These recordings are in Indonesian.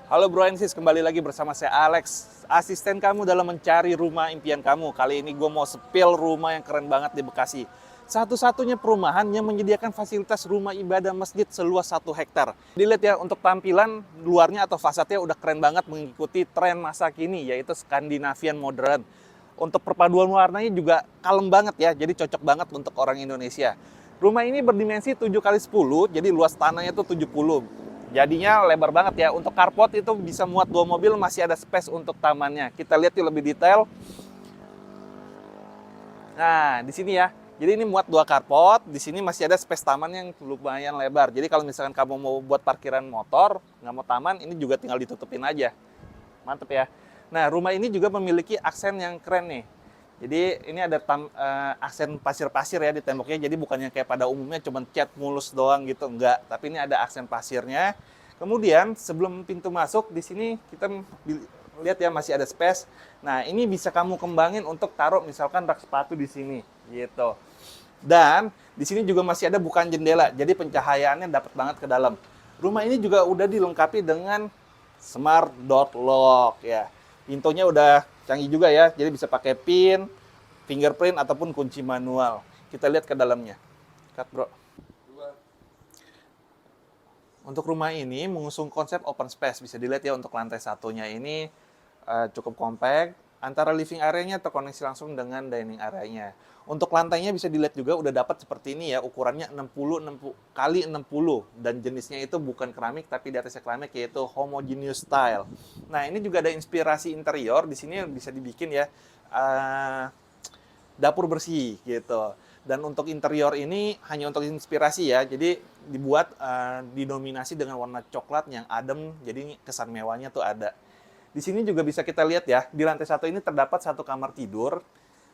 Halo Bro and Sis, kembali lagi bersama saya Alex, asisten kamu dalam mencari rumah impian kamu. Kali ini gue mau spill rumah yang keren banget di Bekasi. Satu-satunya perumahan yang menyediakan fasilitas rumah ibadah masjid seluas 1 hektar. Dilihat ya, untuk tampilan luarnya atau fasadnya udah keren banget mengikuti tren masa kini, yaitu Scandinavian modern. Untuk perpaduan warnanya juga kalem banget ya, jadi cocok banget untuk orang Indonesia. Rumah ini berdimensi 7 kali 10, jadi luas tanahnya tuh 70. Jadinya lebar banget ya. Untuk carport itu bisa muat 2 mobil, masih ada space untuk tamannya. Kita lihat yuk lebih detail. Nah, di sini ya. Jadi ini muat 2 carport, di sini masih ada space taman yang lumayan lebar. Jadi kalau misalkan kamu mau buat parkiran motor, nggak mau taman, ini juga tinggal ditutupin aja. Mantep ya. Nah, rumah ini juga memiliki aksen yang keren nih. Jadi ini ada aksen pasir-pasir ya di temboknya. Jadi bukannya kayak pada umumnya cuma cat mulus doang gitu, enggak. Tapi ini ada aksen pasirnya. Kemudian sebelum pintu masuk di sini kita lihat ya masih ada space. Nah, ini bisa kamu kembangin untuk taruh misalkan rak sepatu di sini gitu. Dan di sini juga masih ada bukaan jendela. Jadi pencahayaannya dapat banget ke dalam. Rumah ini juga udah dilengkapi dengan smart door lock ya. Pintunya udah canggih juga ya. Jadi bisa pakai pin, fingerprint ataupun kunci manual. Kita lihat ke dalamnya. Cut, Bro. Untuk rumah ini mengusung konsep open space. Bisa dilihat ya untuk lantai satunya ini cukup compact. Antara living area-nya terkoneksi langsung dengan dining area-nya. Untuk lantainya bisa dilihat juga udah dapat seperti ini ya, ukurannya 60 kali 60 dan jenisnya itu bukan keramik tapi di atasnya keramik yaitu homogeneous style. Nah, ini juga ada inspirasi interior di sini bisa dibikin ya dapur bersih gitu. Dan untuk interior ini hanya untuk inspirasi ya. Jadi dibuat didominasi dengan warna coklat yang adem, jadi kesan mewahnya tuh ada. Di sini juga bisa kita lihat ya, di lantai satu ini terdapat 1 kamar tidur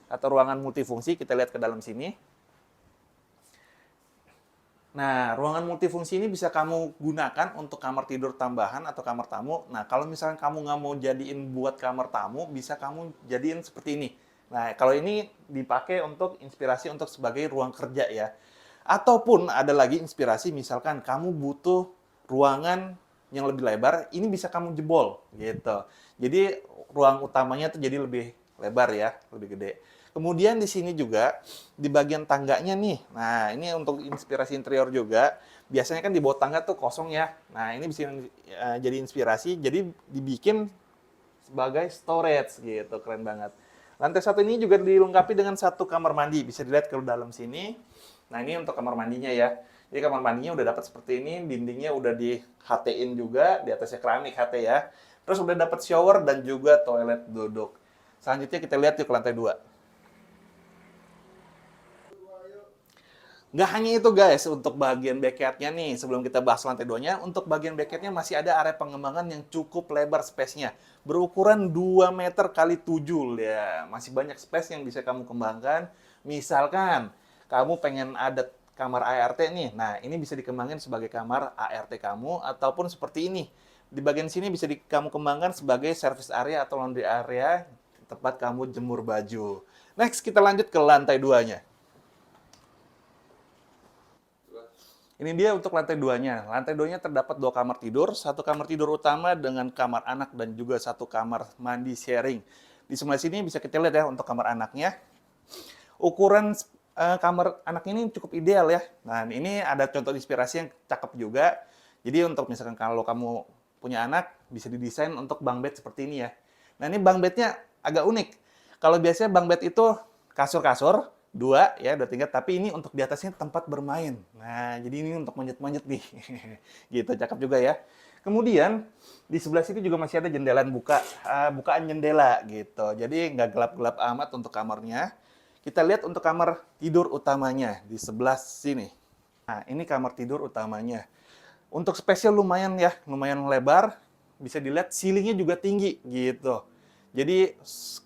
atau ruangan multifungsi. Kita lihat ke dalam sini. Nah, ruangan multifungsi ini bisa kamu gunakan untuk kamar tidur tambahan atau kamar tamu. Nah, kalau misalnya kamu nggak mau jadiin buat kamar tamu, bisa kamu jadiin seperti ini. Nah, kalau ini dipakai untuk inspirasi untuk sebagai ruang kerja ya. Ataupun ada lagi inspirasi, misalkan kamu butuh ruangan yang lebih lebar, ini bisa kamu jebol gitu. Jadi ruang utamanya tuh jadi lebih lebar ya, lebih gede. Kemudian di sini juga di bagian tangganya nih. Nah, ini untuk inspirasi interior juga. Biasanya kan di bawah tangga tuh kosong ya. Nah, ini bisa jadi inspirasi. Jadi dibikin sebagai storage gitu. Keren banget. Lantai satu ini juga dilengkapi dengan 1 kamar mandi. Bisa dilihat ke dalam sini. Nah, ini untuk kamar mandinya ya. Jadi kamar mandinya udah dapat seperti ini, dindingnya udah di HT-in juga, di atasnya keramik HT ya. Terus udah dapat shower dan juga toilet duduk. Selanjutnya kita lihat yuk ke lantai 2. Nggak hanya itu guys, untuk bagian backyardnya nih, sebelum kita bahas lantai 2-nya, untuk bagian backyardnya masih ada area pengembangan yang cukup lebar space-nya. Berukuran 2 meter kali 7 ya. Masih banyak space yang bisa kamu kembangkan. Misalkan, kamu pengen ada kamar ART nih, nah ini bisa dikembangkan sebagai kamar ART kamu, ataupun seperti ini. Di bagian sini bisa kamu kembangkan sebagai service area atau laundry area, tempat kamu jemur baju. Next, kita lanjut ke lantai 2-nya. Ini dia untuk lantai 2-nya. Lantai 2-nya terdapat 2 kamar tidur, 1 kamar tidur utama dengan kamar anak dan juga 1 kamar mandi sharing. Di sebelah sini bisa kita lihat ya untuk kamar anaknya. Ukuran kamar anak ini cukup ideal ya. Nah, ini ada contoh inspirasi yang cakep juga. Jadi untuk misalkan kalau kamu punya anak, bisa didesain untuk bunk bed seperti ini ya. Nah, ini bunk bednya agak unik. Kalau biasanya bunk bed itu kasur-kasur, dua tingkat, tapi ini untuk di atasnya tempat bermain. Nah, jadi ini untuk manjat-manjat nih. Gitu, cakep juga ya. Kemudian, di sebelah sini juga masih ada jendela bukaan jendela gitu. Jadi nggak gelap-gelap amat untuk kamarnya. Kita lihat untuk kamar tidur utamanya di sebelah sini. Nah, ini kamar tidur utamanya. Untuk spesial lumayan ya, lumayan lebar. Bisa dilihat ceilingnya juga tinggi gitu. Jadi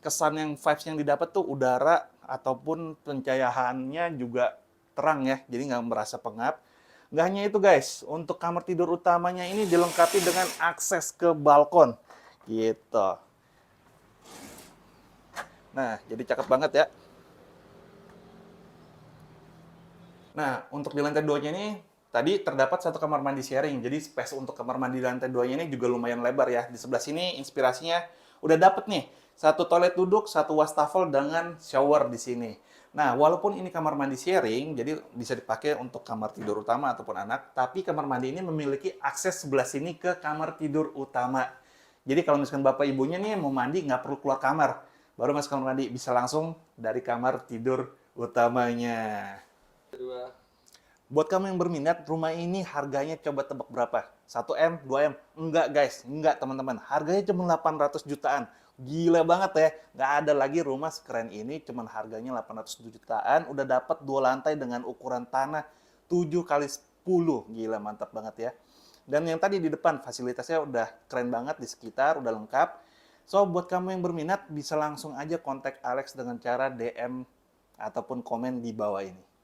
kesan yang vibes yang didapat tuh udara ataupun pencahayaannya juga terang ya. Jadi nggak merasa pengap. Nggak hanya itu guys, untuk kamar tidur utamanya ini dilengkapi dengan akses ke balkon gitu. Nah, jadi cakep banget ya. Nah, untuk di lantai 2-nya ini tadi terdapat satu kamar mandi sharing, jadi space untuk kamar mandi di lantai 2-nya ini juga lumayan lebar ya. Di sebelah sini inspirasinya udah dapet nih, satu toilet duduk, satu wastafel dengan shower di sini. Nah, walaupun ini kamar mandi sharing, jadi bisa dipakai untuk kamar tidur utama ataupun anak, tapi kamar mandi ini memiliki akses sebelah sini ke kamar tidur utama. Jadi kalau misalkan bapak ibunya nih mau mandi, nggak perlu keluar kamar, baru masuk kamar mandi, bisa langsung dari kamar tidur utamanya. Buat kamu yang berminat, rumah ini harganya coba tebak berapa? 1M, 2M? Enggak guys, enggak teman-teman. Harganya cuma 800 jutaan. Gila banget ya. Nggak ada lagi rumah sekeren ini, cuma harganya 800 jutaan. Udah dapat 2 lantai dengan ukuran tanah 7 kali 10. Gila, mantap banget ya. Dan yang tadi di depan, fasilitasnya udah keren banget di sekitar, udah lengkap. So, buat kamu yang berminat, bisa langsung aja kontak Alex dengan cara DM ataupun komen di bawah ini.